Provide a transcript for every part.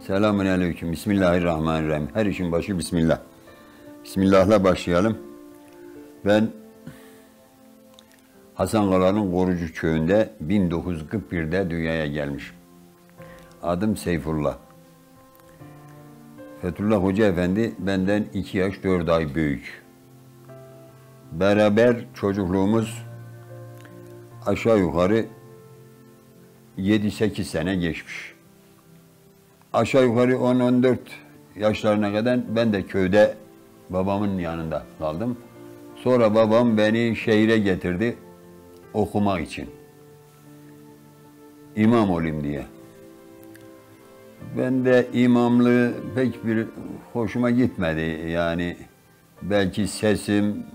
Selamünaleyküm. Bismillahirrahmanirrahim. Her işin başı Bismillah. Bismillah'la başlayalım. Ben Hasankalanın Korucu Köyü'nde 1941'de dünyaya gelmişim. Adım Seyfullah. Fethullah Hoca Efendi benden 2 yaş 4 ay büyük. Beraber çocukluğumuz aşağı yukarı 7-8 sene geçmiş. Aşağı yukarı 10-14 yaşlarına kadar ben de köyde babamın yanında kaldım. Sonra babam beni şehire getirdi okumak için. İmam olayım diye. Ben de imamlığı pek bir hoşuma gitmedi. Yani belki sesim,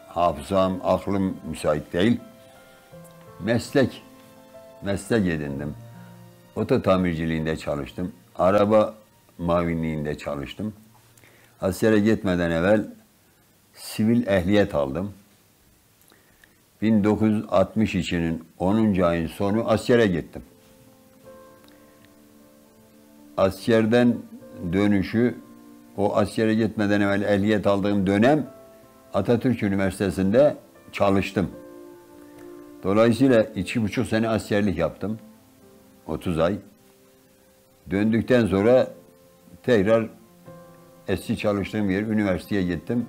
hafızam, aklım müsait değil. Meslek edindim. Oto tamirciliğinde çalıştım. Araba mavinliğinde çalıştım. Askere gitmeden evvel sivil ehliyet aldım. 1962'nin 10. ayın sonu askere gittim. Askerden dönüşü, o askere gitmeden evvel ehliyet aldığım dönem Atatürk Üniversitesi'nde çalıştım. Dolayısıyla 2,5 sene askerlik yaptım. 30 ay. Döndükten sonra tekrar eski çalıştığım yer üniversiteye gittim.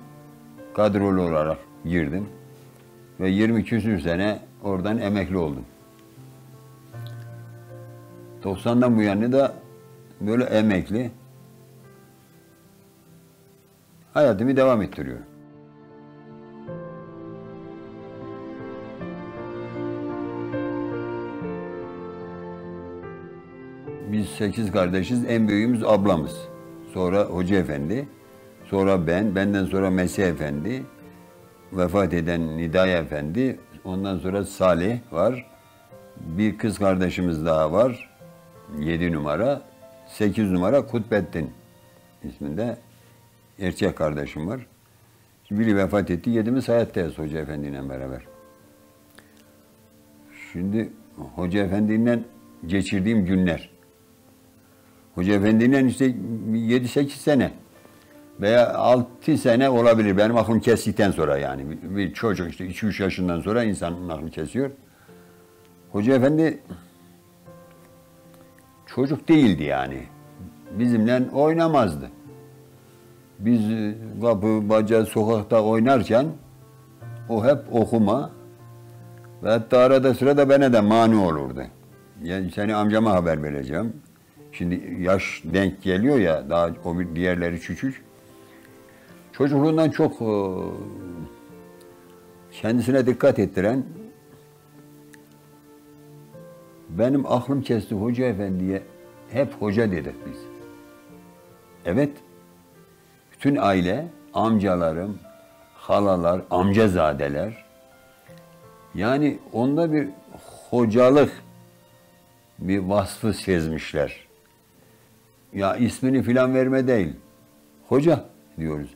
Kadrolu olarak girdim. Ve 20 küsur sene oradan emekli oldum. 90'dan bu yana da böyle emekli hayatımı devam ettiriyorum. Biz 8 kardeşiz. En büyüğümüz ablamız. Sonra Hoca Efendi. Sonra ben. Benden sonra Mesih Efendi. Vefat eden Nidaya Efendi. Ondan sonra Salih var. Bir kız kardeşimiz daha var. 7 numara. 8 numara Kutbettin isminde erkek kardeşim var. Biri vefat etti. 7'miz hayattayız Hoca Efendi ile beraber. Şimdi Hoca Efendi ile geçirdiğim günler. Hoca Efendi'yle işte 7-8 sene veya 6 sene olabilir. Benim aklım kestikten sonra yani. Bir çocuk işte 2-3 yaşından sonra insanın aklı kesiyor. Hoca Efendi çocuk değildi yani. Bizimle oynamazdı. Biz kapı, baca, sokakta oynarken o hep okuma ve hatta arada sırada bana da mani olurdu. Yani seni amcama haber vereceğim. Şimdi yaş denk geliyor ya, daha o diğerleri küçük. Çocukluğundan çok kendisine dikkat ettiren, benim aklım kesti Hoca Efendi'ye hep hoca dedik biz. Evet, bütün aile, amcalarım, halalar, amcazadeler, yani onda bir hocalık, bir vasfı sezmişler. Ya ismini filan verme değil, hoca diyoruz.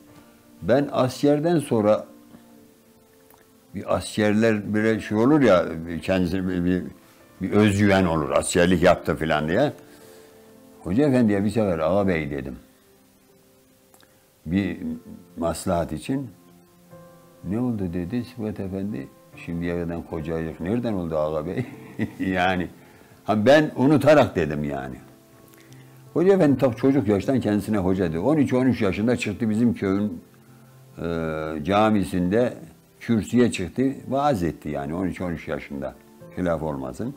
Ben askerden sonra, bir askerler bir şey olur ya, kendisi bir özgüven olur, askerlik yaptı filan diye. Hoca Efendi'ye bir sefer ağabey dedim. Bir maslahat için. Ne oldu dedi Sıfat Efendi. Şimdiye kadar kocayık. Nereden oldu ağabey? Yani ben unutarak dedim yani. Hoca Efendi tabii çocuk yaştan kendisine hoca dedi. 12-13 yaşında çıktı bizim köyün camisinde kürsüye çıktı. Vaaz etti yani 12-13 yaşında. Hilaf olmasın.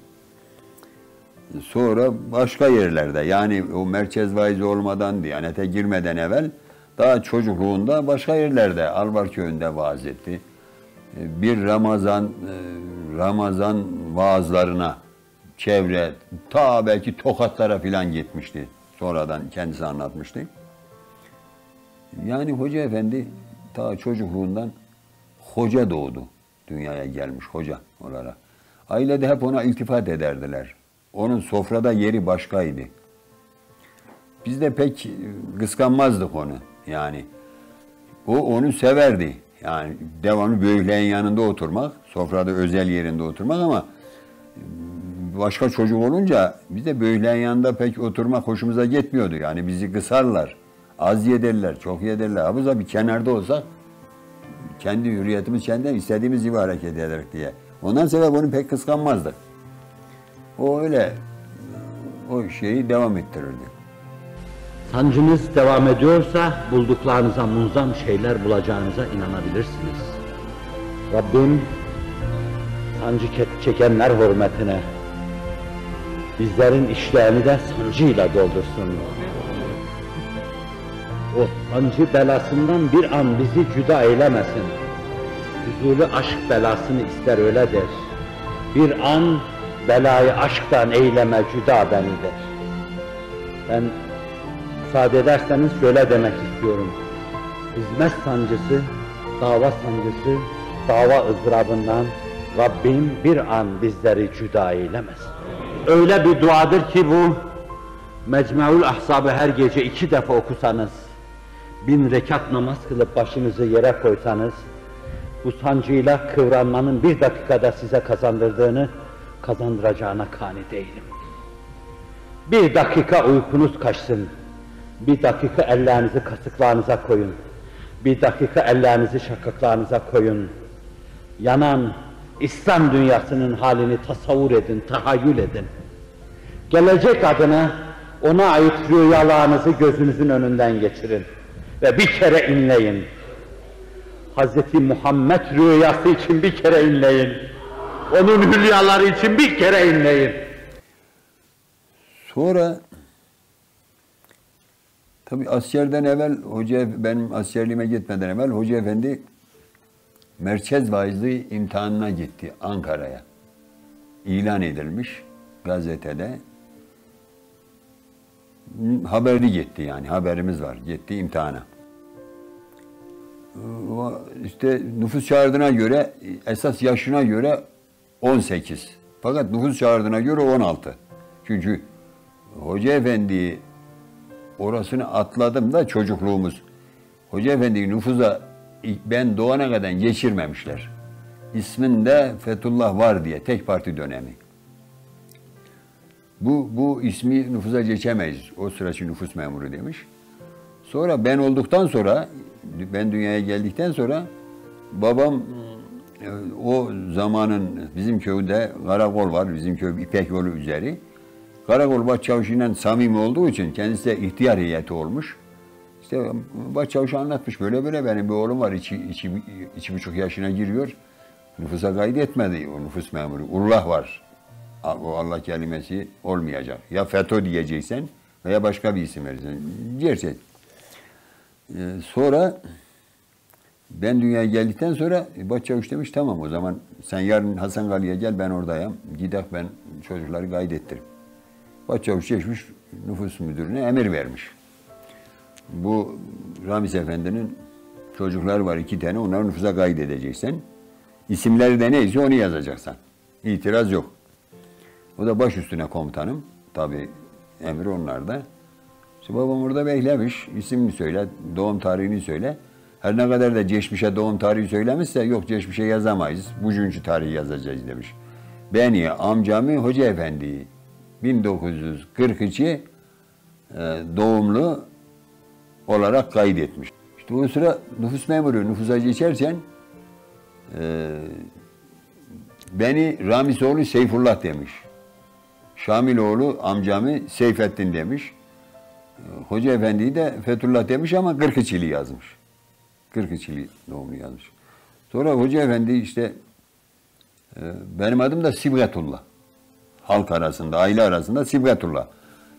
Sonra başka yerlerde yani o merkez vaizi olmadan Diyanet'e girmeden evvel daha çocukluğunda başka yerlerde Alvar Köyü'nde vaaz etti. Bir Ramazan vaazlarına çevre ta belki Tokatlara filan gitmişti. Sonradan kendisi anlatmıştı. Yani Hoca Efendi ta çocukluğundan hoca doğdu. Dünyaya gelmiş hoca olarak. Ailede hep ona iltifat ederdiler. Onun sofrada yeri başkaydı. Biz de pek kıskanmazdık onu yani. O onu severdi. Yani devamlı büyüklerin yanında oturmak, sofrada özel yerinde oturmak ama başka çocuk olunca bir de büyüklerin yanında pek oturmak hoşumuza gitmiyordu. Yani bizi kısarlar, az yederler, çok yederler. Abi bir kenarda olsak kendi hürriyetimiz kendine istediğimiz gibi hareket ederek diye. Ondan sebep onu pek kıskanmazdık. O öyle o şeyi devam ettirirdi. Sancınız devam ediyorsa bulduklarınıza munzam şeyler bulacağınıza inanabilirsiniz. Rabbim sancı çekenler hürmetine bizlerin işlerini de sancıyla doldursun. O sancı belasından bir an bizi cüda eylemesin. Huzurlu aşk belasını ister öyledir. Bir an belayı aşktan eyleme cüda benidir. Ben müsaade ederseniz şöyle demek istiyorum. Hizmet sancısı, dava sancısı, dava ızdırabından Rabbim bir an bizleri cüda eylemesin. Öyle bir duadır ki bu, Mecmu'l Ahzab'ı her gece 2 defa okusanız, 1000 rekat namaz kılıp başınızı yere koysanız, bu sancıyla kıvranmanın 1 dakikada size kazandıracağına kani değilim. 1 dakika uykunuz kaçsın, 1 dakika ellerinizi kasıklarınıza koyun, 1 dakika ellerinizi şakaklarınıza koyun. Yanan İslam dünyasının halini tasavvur edin, tahayyül edin. Gelecek adına ona ait rüyalarınızı gözünüzün önünden geçirin ve bir kere inleyin. Hz. Muhammed rüyası için bir kere inleyin. Onun hülyaları için bir kere inleyin. Sonra tabii askerden evvel benim askerliğime gitmeden evvel Hoca Efendi merkez vaizliği imtihanına gitti Ankara'ya. İlan edilmiş gazetede. Haberli gitti yani haberimiz var. Gitti imtihana. İşte nüfus kağıdına göre esas yaşına göre 18. Fakat nüfus kağıdına göre 16. Çünkü Hoca Efendi orasını atladım da çocukluğumuz. Hoca Efendi'yi nüfuza ben doğana kadar geçirmemişler. İsminde Fethullah var diye tek parti dönemi. Bu ismi nüfuza geçemeyiz. O sırası nüfus memuru demiş. Sonra ben olduktan sonra, ben dünyaya geldikten sonra babam o zamanın bizim köyde karakol var. Bizim köy İpek yolu üzeri. Karakol başçavuşuyla samimi olduğu için kendisi de ihtiyar heyeti olmuş. İşte başçavuş anlatmış böyle benim bir oğlum var 2,5 yaşına giriyor. Nüfusa kaydetmedi o nüfus memuru. Allah var. O Allah kelimesi olmayacak. Ya FETÖ diyeceksen veya başka bir isim vereceksin. Gerçek. Sonra ben dünyaya geldikten sonra başçavuş demiş tamam o zaman sen yarın Hasan Kali'ye gel ben oradayım. Gidek ben çocukları kaydettireyim. Başçavuş geçmiş nüfus müdürüne emir vermiş. Bu Ramiz Efendi'nin çocukları var 2 tane onları nüfusa kaydedeceksin. İsimleri de neyse onu yazacaksın. İtiraz yok. O da baş üstüne komutanım. Tabii emir onlarda. İşte babam orada beklemiş. İsmini söyle, doğum tarihini söyle. Her ne kadar da geçmişe doğum tarihi söylemişse yok geçmişe yazamayız. Bugünkü tarihi yazacağız demiş. Beni, amcamı, Hoca Efendi'yi 1942 doğumlu olarak kaydetmiş. İşte o sıra nüfus memuru nüfusa geçerken beni Ramizoğlu Seyfullah demiş. Şamiloğlu amcamı Seyfettin demiş. Hoca Efendi'yi de Fethullah demiş ama 42'li yazmış. 42'li doğumlu yazmış. Sonra Hoca Efendi işte benim adım da Sibgatullah. Halk arasında, aile arasında Sibgatullah.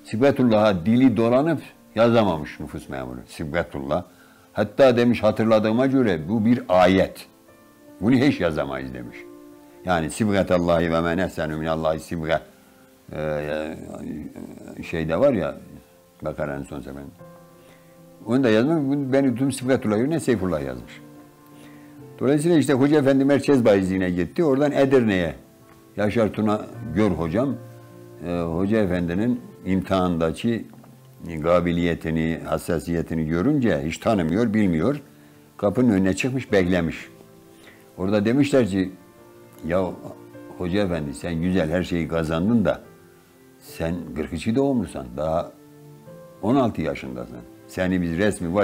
Sibgatullah'a dili dolanıp yazamamış nüfus memuru. Sibgatullah. Hatta demiş hatırladığıma göre bu bir ayet. Bunu hiç yazamayız demiş. Yani Sibgatallahi ve men ehsenu minallahi sibga şeyde var ya Bakara'nın son seferinde. Onu da yazmış. Ben tüm Sibgatullah yerine Seyfullah yazmış. Dolayısıyla işte Hoca Efendi merkez bayizliğine gitti. Oradan Edirne'ye. Yaşar Tuna Gör hocam. Hoca Efendi'nin imtihandaki kabiliyetini, hassasiyetini görünce hiç tanımıyor, bilmiyor. Kapının önüne çıkmış, beklemiş. Orada demişler ki, ya Hoca efendi sen güzel her şeyi kazandın da sen 42 doğumlusan, daha 16 yaşındasın. Seni biz resmi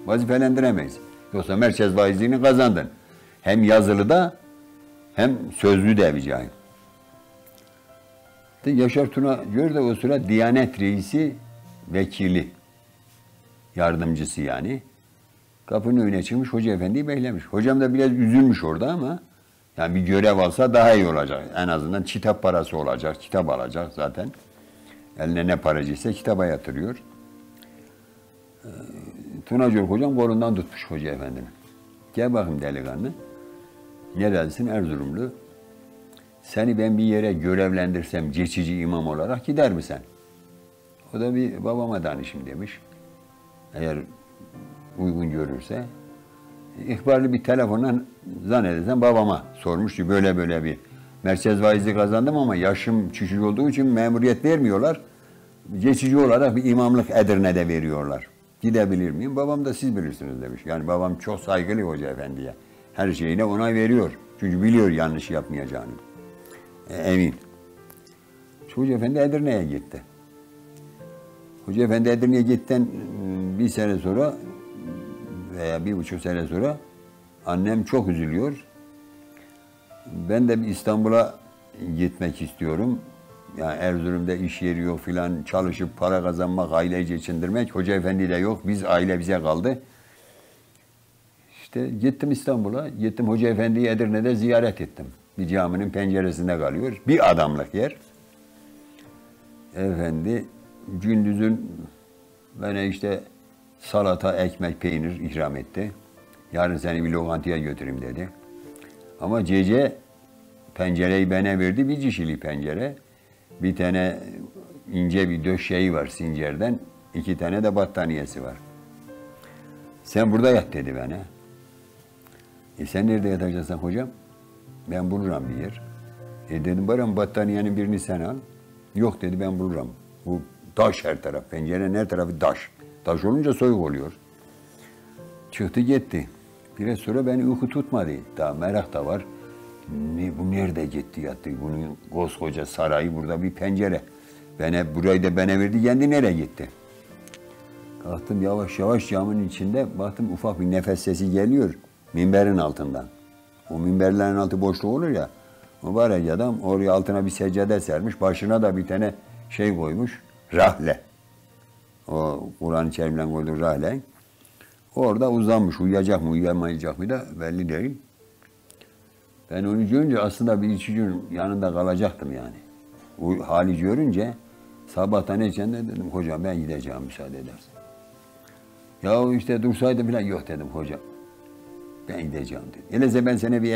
vazifelendiremeyiz. Yoksa merkez vaizliğini kazandın. Hem yazılıda hem sözlü de bir cahil. Yaşar Tuna gör de o sıra Diyanet Reisi vekili, yardımcısı yani. Kapının önüne çıkmış, Hoca Efendi'yi beklemiş. Hocam da biraz üzülmüş orada ama yani bir görev alsa daha iyi olacak. En azından kitap parası olacak, kitap alacak zaten. Eline ne paracıysa kitaba yatırıyor. Tunacık hocam kolundan tutmuş Hoca Efendi'nin. Gel bakayım delikanlı. Nerelisin? Erzurumlu. Seni ben bir yere görevlendirsem geçici imam olarak gider misin? O da bir babama danışayım demiş. Eğer uygun görürse. İhbarlı bir telefonla zannedersem babama sormuş ki böyle böyle bir merkez vaizliği kazandım ama yaşım küçük olduğu için memuriyet vermiyorlar. Geçici olarak bir imamlık Edirne'de veriyorlar. Gidebilir miyim? Babam da siz bilirsiniz demiş. Yani babam çok saygılı Hoca Efendi'ye. Her şeyine onay veriyor. Çünkü biliyor yanlış yapmayacağını. Emin. Hoca Efendi Edirne'ye gitti. Hoca Efendi Edirne'ye gittikten bir sene sonra veya 1,5 sene sonra annem çok üzülüyor. Ben de İstanbul'a gitmek istiyorum. Yani Erzurum'da iş yeri yok filan, çalışıp para kazanmak, aileyi geçindirmek. Hoca Efendi de yok, aile bize kaldı. İşte gittim İstanbul'a, gittim Hoca Efendi'yi Edirne'de ziyaret ettim. Bir caminin penceresinde kalıyor. Bir adamlık yer. Efendi gündüzün bana işte salata, ekmek, peynir ikram etti. Yarın seni bir lokantaya götüreyim dedi. Ama gece pencereyi bana verdi, bir kişilik pencere. Bir tane ince bir döşeği var sincerden, 2 tane de battaniyesi var. Sen burada yat dedi bana. Sen nerede yatacaksın hocam? Ben bulurum bir yer. Dedim bana battaniyenin birini sen al. Yok dedi ben bulurum. Bu taş her taraf, pencerenin her tarafı taş. Taş olunca soğuk oluyor. Çıktı gitti. Biraz sonra beni uyku tutmadı. Daha merak da var. Bu nerede gitti yattı? Bunun koskoca sarayı, burada bir pencere. Burayı da bana verdi, kendi nereye gitti? Kalktım yavaş yavaş camın içinde, baktım ufak bir nefes sesi geliyor minberin altından. O minberlerin altı boşluğu olur ya, mübarek adam oraya altına bir seccade sermiş, başına da bir tane şey koymuş, rahle. O Kur'an-ı Kerim'den koyduğu rahle. Orada uzanmış, uyuyacak mı uyuyamayacak mı da belli değil. Ben onu görünce aslında bir 2 gün yanında kalacaktım yani. O hali görünce sabahtan içinde dedim hocam ben gideceğim müsaade edersen. Ya işte dursaydı falan yok dedim hocam. Ben gideceğim dedi. Öyleyse ben sana bir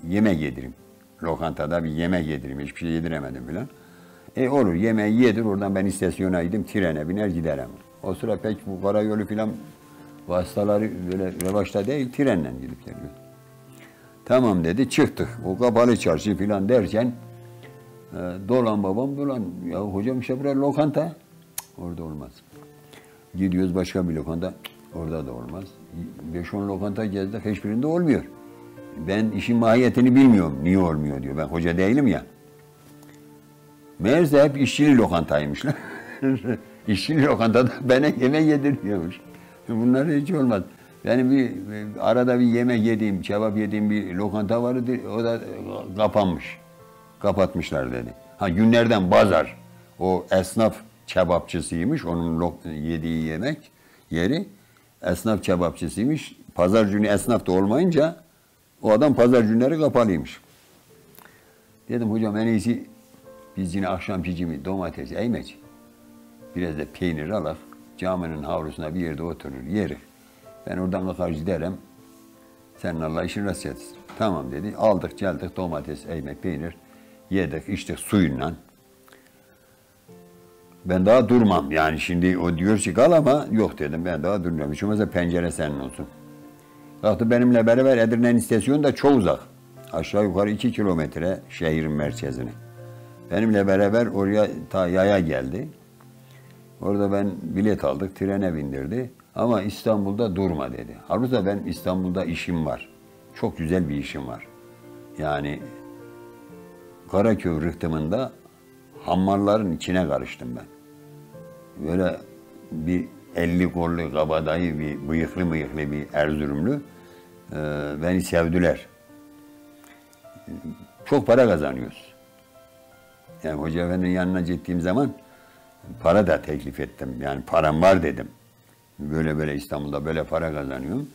yemek yedireyim. Lokantada bir yemek yedireyim. Hiçbir şey yediremedim falan. Olur yemeği yedir oradan ben istasyona gideyim trene biner giderim. O sıra pek bu karayolu falan vasıtaları böyle revaçta değil trenle gidip geliyor. Tamam dedi çıktık. O kapalı çarşı falan derken dolan babam dolan. Ya hocam işte burası lokanta. Orada olmaz. Gidiyoruz başka bir lokanta. Orada da olmaz. 5-10 lokanta gezdik hiçbirinde olmuyor. Ben işin mahiyetini bilmiyorum. Niye olmuyor diyor. Ben hoca değilim ya. Meğerse hep işçili lokantaymışlar. İşçili lokantada bana yemek yedirmiyormuş. Bunlar hiç olmaz. Benim arada bir yemek yediğim, kebap yediğim bir lokanta vardı. O da kapanmış. Kapatmışlar dedi. Günlerden pazar. O esnaf kebapçısıymış. Onun yediği yemek yeri. Esnaf kebapçısıymış. Pazar günü esnaf da olmayınca o adam pazar günleri kapalıymış. Dedim hocam en iyisi biz yine akşam picimi, domates, ekmek, biraz da peynir alak. Caminin havlusuna bir yerde oturur, yeriz. Ben oradan kalkar giderim. Senin Allah işin rast etsin. Tamam dedi. Aldık, geldik domates, ekmek, peynir. Yedik, içtik suyunla. Ben daha durmam. Yani şimdi o diyor ki kal ama yok dedim. Ben daha durmuyorum. Hiç olmazsa pencere senin olsun. Kalktı benimle beraber Edirne'nin istasyonu da çok uzak. Aşağı yukarı 2 kilometre şehrin merkezine. Benimle beraber oraya ta yaya geldi. Orada ben bilet aldık, trene bindirdi. Ama İstanbul'da durma dedi. Halbuki ben İstanbul'da işim var. Çok güzel bir işim var. Yani Karaköy rıhtımında hammalların içine karıştım ben. Böyle bir 50 kollu kabadayı, bir bıyıklı bir Erzurumlu beni sevdiler. Çok para kazanıyoruz. Yani Hoca Efendi'nin yanına gittiğim zaman para da teklif ettim. Yani param var dedim. Böyle İstanbul'da böyle para kazanıyorum.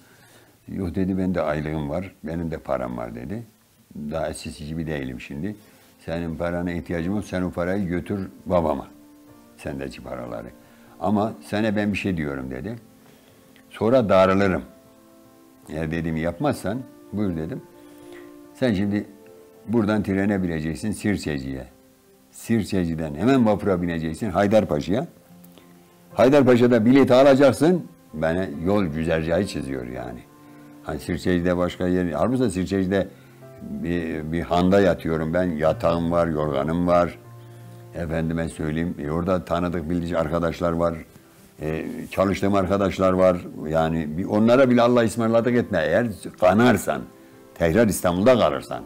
Yok dedi, bende aylığım var, benim de param var dedi. Daha eskisi gibi değilim şimdi. Senin parana ihtiyacım yok, sen o parayı götür babama. Sendeki paraları. Ama sana ben bir şey diyorum dedi. Sonra darılırım. Eğer dediğimi yapmazsan, buyur dedim. Sen şimdi buradan trene bineceksin Sirçeci'ye. Sirçeci'den hemen vapura bineceksin Haydarpaşa'ya. Haydarpaşa'da bileti alacaksın. Bana yol güzergahı çiziyor yani. Hani Sirçeci'de başka yer. Halbuki Sirçeci'de bir handa yatıyorum ben. Yatağım var, yorganım var. Efendime söyleyeyim. Orada tanıdık bildiğim arkadaşlar var. Çalıştığım arkadaşlar var. Yani onlara bile Allah ısmarladık etme. Eğer kanarsan, tekrar İstanbul'da kalırsan,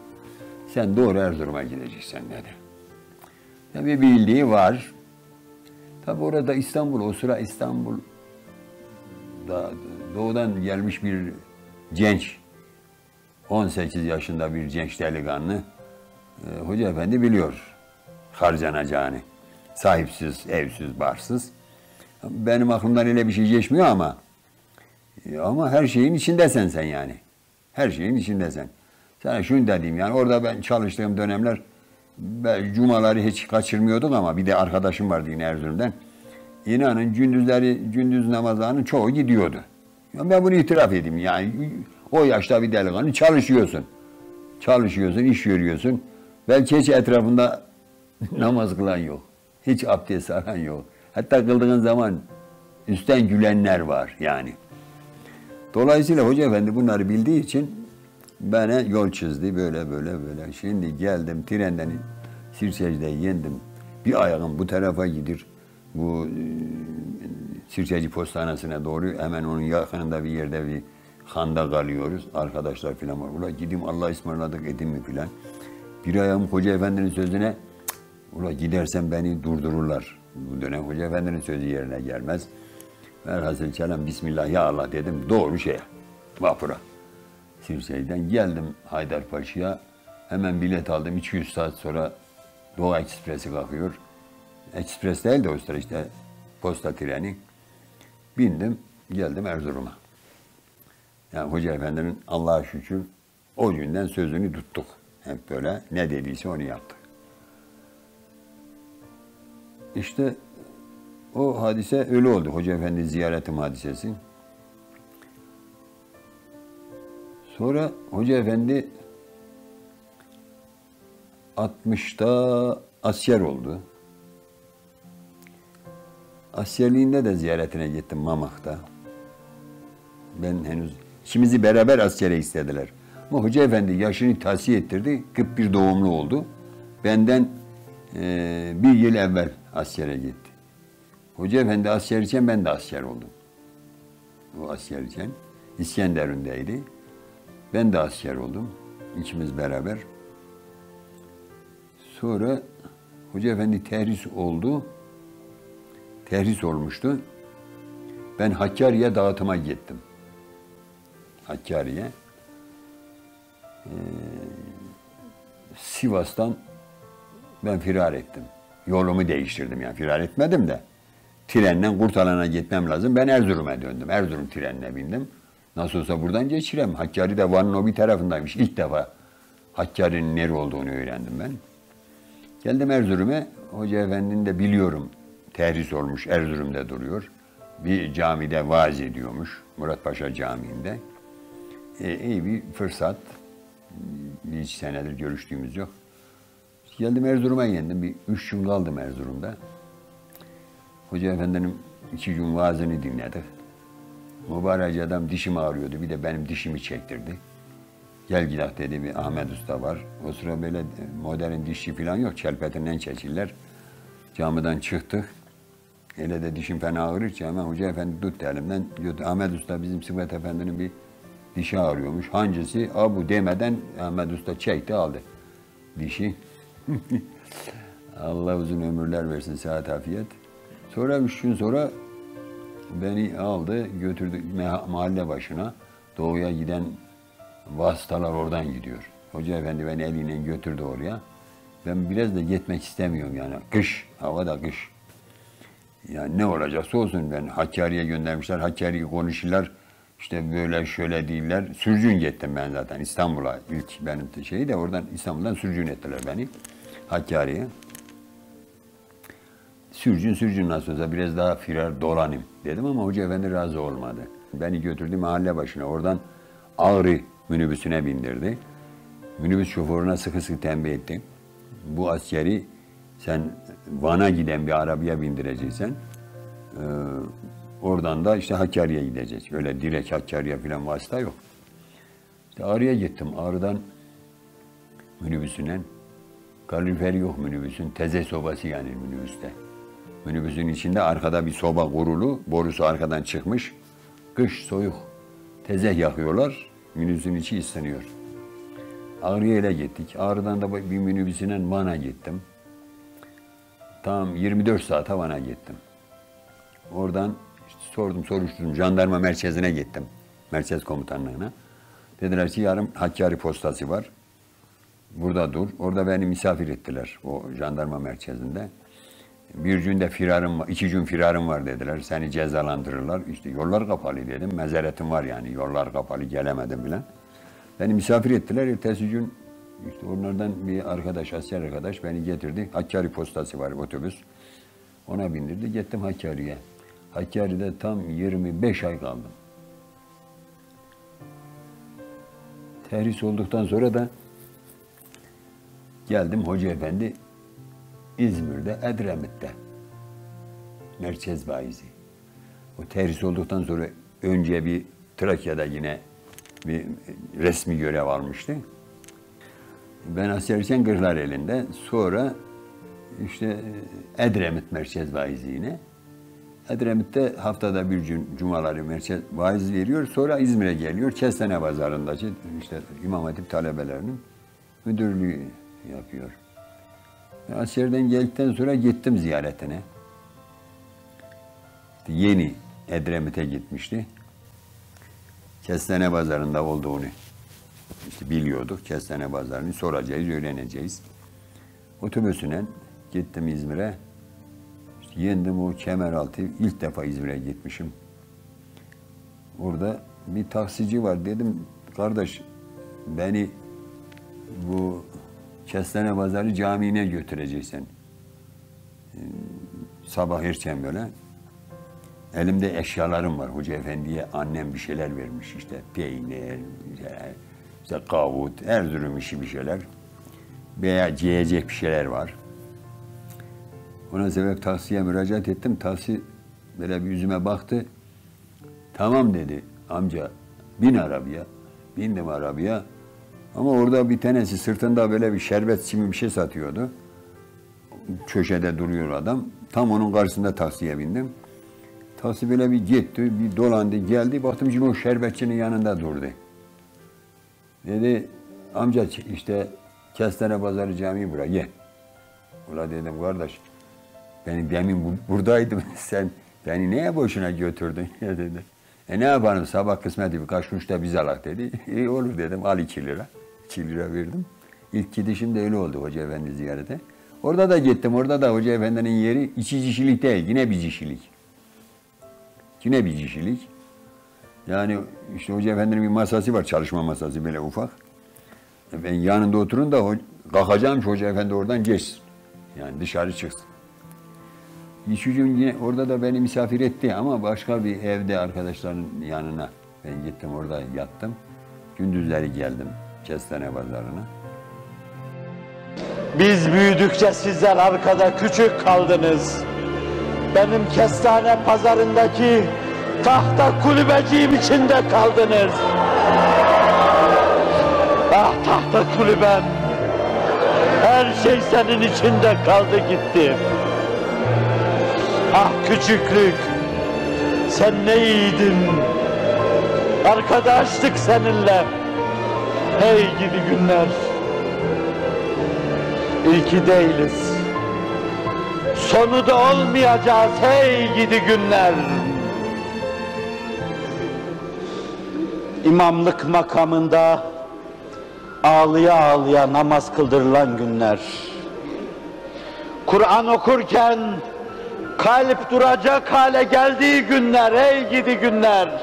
sen doğru Erzurum'a gideceksin dedi. Tabii bildiği var. Tabii orada İstanbul, o sıra İstanbul'da doğudan gelmiş bir genç, 18 yaşında bir genç delikanlı, Hoca Efendi biliyor harcanacağını. Sahipsiz, evsiz, barsız. Benim aklımdan öyle bir şey geçmiyor ama her şeyin içindesin sen yani. Her şeyin içindesin. Sana şunu dediğim yani orada ben çalıştığım dönemler cumaları hiç kaçırmıyorduk ama bir de arkadaşım vardı yine Erzurum'dan. İnanın gündüz namazlarının çoğu gidiyordu. Ben bunu itiraf edeyim yani o yaşta bir delikanlı çalışıyorsun. Çalışıyorsun, iş görüyorsun. Belki hiç etrafında namaz kılan yok. Hiç abdest alan yok. Hatta kıldığın zaman üstten gülenler var yani. Dolayısıyla Hoca Efendi bunları bildiği için bana yol çizdi böyle. Şimdi geldim trenden Sirçeci'de yendim. Bir ayağım bu tarafa gidir. Bu Sirçeci Postanesi'ne doğru hemen onun yakınında bir yerde bir handa kalıyoruz. Arkadaşlar filan var. Ula gideyim Allah ısmarladık edeyim mi filan. Bir ayağım Hoca Efendi'nin sözüne ula gidersen beni durdururlar. Bu dönem Hoca Efendi'nin sözü yerine gelmez. Velhasıl kelam Bismillah ya Allah dedim doğru şeye vapura. Sirçeci'den geldim Haydarpaşa'ya. Hemen bilet aldım. 200 saat sonra Doğu Ekspresi kalkıyor. Ekspres değil de o sıra işte posta treni. Bindim, geldim Erzurum'a. Yani Hoca Efendi'nin Allah'a şükür o günden sözünü tuttuk. Hep böyle ne dediyse onu yaptık. İşte o hadise öyle oldu. Hoca Efendi ziyaretim hadisesi. Sonra Hoca Efendi 60'ta asker oldu. Askerliğinde de ziyaretine gittim Mamak'ta. Ben henüz ikimizi beraber askere istediler. Ama Hoca Efendi yaşını tahsiye ettirdi. 41 doğumlu oldu. Benden bir yıl evvel askere gitti. Hoca Efendi askerken ben de asker oldum. O askerken İskenderun'daydı. Ben de asker oldum. İkimiz beraber. Sonra Hoca Efendi terhis oldu. Terhis olmuştu. Ben Hakkari'ye dağıtıma gittim. Hakkari'ye. Sivas'tan ben firar ettim. Yolumu değiştirdim yani firar etmedim de. Trenle Kurtalan'a gitmem lazım. Ben Erzurum'a döndüm. Erzurum trenine bindim. Nasıl olsa buradan geçirem. Hakkari de Van'ın o bir tarafındaymış. İlk defa Hakkari'nin nere olduğunu öğrendim ben. Geldim Erzurum'a. Hoca Efendi'ni de biliyorum. Terhis olmuş. Erzurum'da duruyor. Bir camide vaaz ediyormuş. Muratpaşa Camii'nde. İyi bir fırsat. Bir iki senedir görüştüğümüz yok. Geldim Erzurum'a geldim. Bir 3 gün kaldım Erzurum'da. Hoca Efendi'nin 2 gün vaazını dinledik. Mübarek adam dişim ağrıyordu. Bir de benim dişimi çektirdi. Gel gidelim dedi, bir Ahmet Usta var. O sıra böyle modern dişçi falan yok. Çelpetinden çekirler. Camiden çıktık. Hele de dişim fena ağrırsa hemen Hoca Efendi tuttu elimden. Diyordu, Ahmet Usta bizim Sıfat Efendi'nin bir dişi ağrıyormuş. Hangisi? Bu demeden Ahmet Usta çekti aldı dişi. Allah uzun ömürler versin, sıhhat afiyet. Sonra 3 gün sonra beni aldı, götürdü mahalle başına. Doğuya giden vasıtalar oradan gidiyor. Hoca efendi beni eliyle götürdü oraya. Ben biraz da gitmek istemiyorum yani. Kış, hava da kış. Yani ne olacaksa olsun, ben Hakkari'ye göndermişler. Hakkari'yi konuşurlar. İşte böyle şöyle değiller. Sürgün gittim ben zaten İstanbul'a. İlk benim şeyi de oradan, İstanbul'dan sürgün ettiler beni Hakkari'ye. Sürgün nasıl olsa biraz daha firar dolanayım dedim ama Hoca efendi razı olmadı. Beni götürdü mahalle başına. Oradan Ağrı minibüsüne bindirdi. Minibüs şoförüne sıkı sıkı tembih etti. Bu askeri sen Van'a giden bir arabaya bindireceksen oradan da işte Hakkari'ye gideceğiz. Öyle direkt Hakkari'ye falan vasıta yok. İşte Ağrı'ya gittim. Ağrı'dan minibüsüne, kaloriferi yok minibüsün, teze sobası yani minibüste. Minibüsün içinde arkada bir soba kurulu, borusu arkadan çıkmış. Kış soğuk, tezeh yakıyorlar, minibüsün içi ısınıyor. Ağrı'ya ile gittik. Ağrı'dan da bir minibüsüne Van'a gittim. Tam 24 saate Van'a gittim. Oradan işte sordum, soruşturdum. Jandarma merkezine gittim. Merkez komutanlığına. Dediler ki yarın Hakkari postası var. Burada dur. Orada beni misafir ettiler o jandarma merkezinde. Bir günde firarım var, 2 gün firarım var dediler. Seni cezalandırırlar. İşte yollar kapalı dedim. Mezeretim var yani. Yollar kapalı, gelemedim bile. Beni misafir ettiler. Ertesi gün işte onlardan bir arkadaş, asker arkadaş beni getirdi. Hakkari postası var, otobüs. Ona bindirdi. Gittim Hakkari'ye. Hakkari'de tam 25 ay kaldım. Terhis olduktan sonra da geldim Hoca Efendi İzmir'de, Edremit'te. Merkez vaizi. O terhis olduktan sonra önce bir Trakya'da yine bir resmi görev almıştı. Ben askerken Kırklareli'nde, sonra işte Edremit merkez vaizi yine. Edremit'te haftada bir gün cumaları merkez vaiz veriyor, sonra İzmir'e geliyor. Kestane Pazarı'ndaki işte İmam Hatip talebelerinin müdürlüğü yapıyor. Askerden geldikten sonra gittim ziyaretine. İşte yeni Edremit'e gitmişti. Kestane Pazarı'nda olduğunu işte biliyorduk. Kestane Pazarı'nı soracağız, öğreneceğiz. Otobüsüne gittim İzmir'e. İşte yendim o Kemeraltı. İlk defa İzmir'e gitmişim. Orada bir taksici var. Dedim kardeş beni bu Kestane Pazarı Camii'ne götüreceksin. Sabah erken böyle. Elimde eşyalarım var. Hoca Efendi'ye annem bir şeyler vermiş işte. Peynir, işte kavut, Erzurum işi bir şeyler. Veya yiyecek bir şeyler var. Ona sebep taksiye müracaat ettim. Taksi böyle bir yüzüme baktı. Tamam dedi amca, bin arabaya. Bindim arabaya. Ama orada bir tanesi sırtında böyle bir şerbet çimi bir şey satıyordu. Köşede duruyor adam. Tam onun karşısında taksiye bindim. Taksi böyle bir gitti, bir dolandı, geldi. Baktım ki o şerbetçinin yanında durdu. Dedi, amca işte Kestane Pazarı Camii buraya, gel. Ula dedim, kardeş, ben demin buradaydım, sen beni neye boşuna götürdün ya dedi. Ne yapalım, sabah kısmeti birkaç kuruş da biz alak dedi. İyi olur dedim, al 2 lira. 2 lira verdim. İlk gidişim de öyle oldu Hoca Efendi ziyarete. Orada da gittim, orada da Hoca Efendi'nin yeri 2 kişilik değil, yine 1 kişilik. Yine 1 kişilik. Yani işte Hoca Efendi'nin bir masası var, çalışma masası böyle ufak. Ben yanında oturun da kalkacağım ki Hoca Efendi oradan geçsin. Yani dışarı çıksın. 2 gün yine orada da beni misafir etti ama başka bir evde arkadaşların yanına. Ben gittim orada yattım. Gündüzleri geldim Kestane Pazarı'na. Biz büyüdükçe sizler arkada küçük kaldınız. Benim Kestane Pazarı'ndaki tahta kulübeciğim içinde kaldınız. Ah tahta kulübem, her şey senin içinde kaldı gitti. Ah küçüklük, sen ne iyiydin. Arkadaştık seninle. Hey gidi günler. İlki değiliz. Sonu da olmayacağız hey gidi günler. İmamlık makamında ağlıya ağlıya namaz kıldırılan günler. Kur'an okurken kalp duracak hale geldiği günler, ey gidi günler.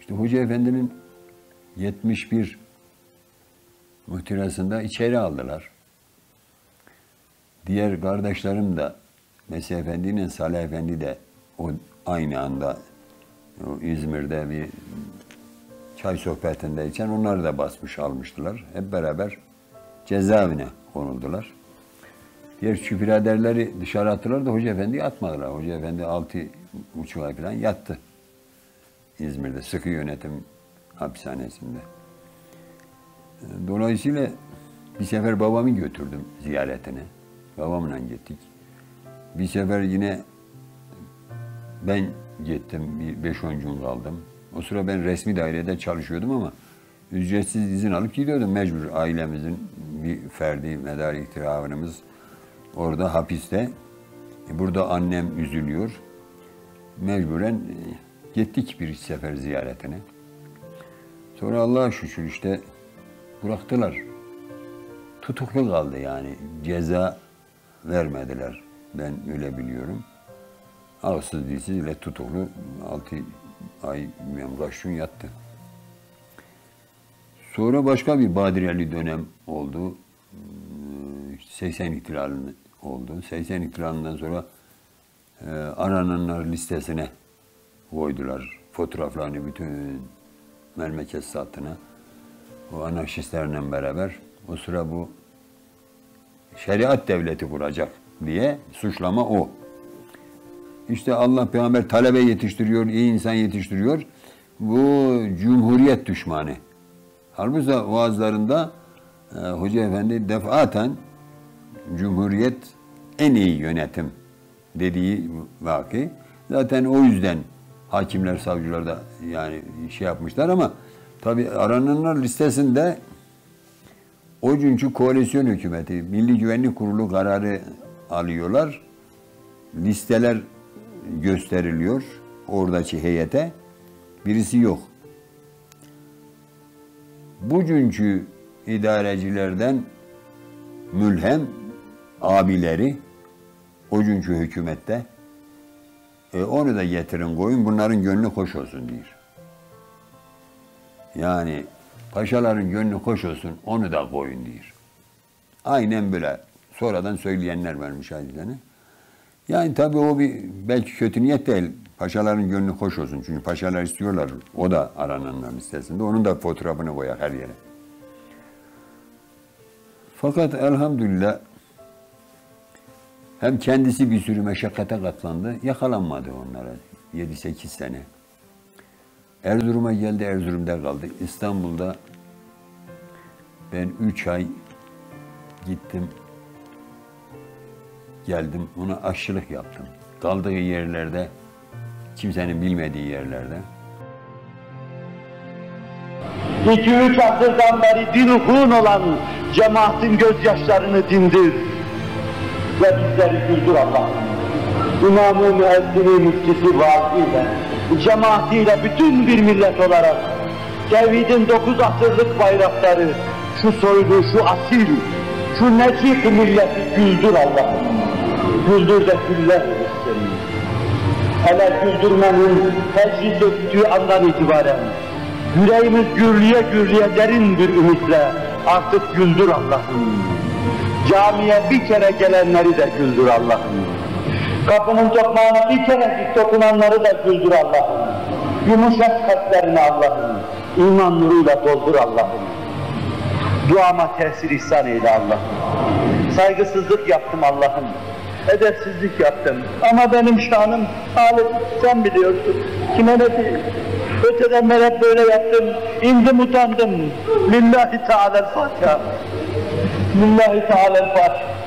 İşte Hoca Efendi'nin 71 muhtırasında içeri aldılar. Diğer kardeşlerim de Mesih Efendi ile Salih Efendi de o aynı anda o İzmir'de bir çay sohbetindeyken onları da basmış almıştılar. Hep beraber cezaevine konuldular. Diğer küçük biraderleri dışarı attılar da Hoca Efendi'yi atmadılar. Hoca Efendi 6,5 ay falan yattı. İzmir'de sıkı yönetim hapishanesinde. Dolayısıyla bir sefer babamı götürdüm ziyaretine. Babamla gittik. Bir sefer yine ben gittim, 5-10 gün kaldım. O sıra ben resmi dairede çalışıyordum ama ücretsiz izin alıp gidiyordum mecbur. Ailemizin bir ferdi medar ihtiramımız orada hapiste. Burada annem üzülüyor. Mecburen gittik bir sefer ziyaretine. Sonra Allah'a şükür işte bıraktılar. Tutuklu kaldı yani. Ceza vermediler. Ben öyle biliyorum. Ağızsız dilsiz ile tutuklu 6 ay bilmem kaç gün yattı. Sonra başka bir badireli dönem oldu. 80 ihtilalinde oldu. 80 ihtilalinden sonra arananlar listesine koydular. Fotoğraflarını bütün memleket sattına. O anarşistlerle beraber o sıra bu şeriat devleti kuracak diye suçlama o. İşte Allah peygamber talebe yetiştiriyor, iyi insan yetiştiriyor. Bu cumhuriyet düşmanı. Halbuki vaazlarında Hoca Efendi defaten cumhuriyet en iyi yönetim dediği vakı. Zaten o yüzden hakimler, savcılar da yani şey yapmışlar ama tabii arananlar listesinde o günkü koalisyon hükümeti, Milli Güvenlik Kurulu kararı alıyorlar. Listeler gösteriliyor oradaki heyete. Birisi yok. Bugünkü idarecilerden mülhem abileri o günkü hükümette onu da getirin koyun bunların gönlü hoş olsun diyor. Yani paşaların gönlü hoş olsun onu da koyun diyor. Aynen böyle. Sonradan söyleyenler var müşahidelerini. Yani tabii o bir belki kötü niyet değil. Paşaların gönlü hoş olsun. Çünkü paşalar istiyorlar. O da arananlar listesinde. Onun da fotoğrafını koyar her yere. Fakat elhamdülillah hem kendisi bir sürü meşakkate katlandı. Yakalanmadı onlara 7-8 sene. Erzurum'a geldi, Erzurum'da kaldı. İstanbul'da ben 3 ay gittim. Geldim, ona aşçılık yaptım. Kaldığı yerlerde, kimsenin bilmediği yerlerde. 2-3 asırdan beri din olan cemaatin gözyaşlarını dindir ve bizleri güldür Allah'ım. İmam-ı Müezzini müftisi vaazıyla, cemaatiyle bütün bir millet olarak tevhidin 9 asırlık bayrakları, şu soylu, şu asil, şu necik milleti güldür Allah'ım. Güldür de güller verirsin. Hele güldürmenin tecrid ettiği andan itibaren yüreğimiz gürleye gürleye derin bir ümitle artık güldür Allah'ım. Camiye bir kere gelenleri de güldür Allah'ım. Kapının tokmağına bir kerecik dokunanları da güldür Allah'ım. Yumuşak kalplerini Allah'ım. İman nuruyla doldur Allah'ım. Duama tesir ihsan eyle Allah'ım. Saygısızlık yaptım Allah'ım. Edepsizlik yaptım. Ama benim şanım, halim sen biliyorsun. Kime ne diyeyim? Öteden ben hep böyle yaptım. İndim utandım. Lillahi Teala'l-Fatiha. Lillahi Teala'l-Fatiha.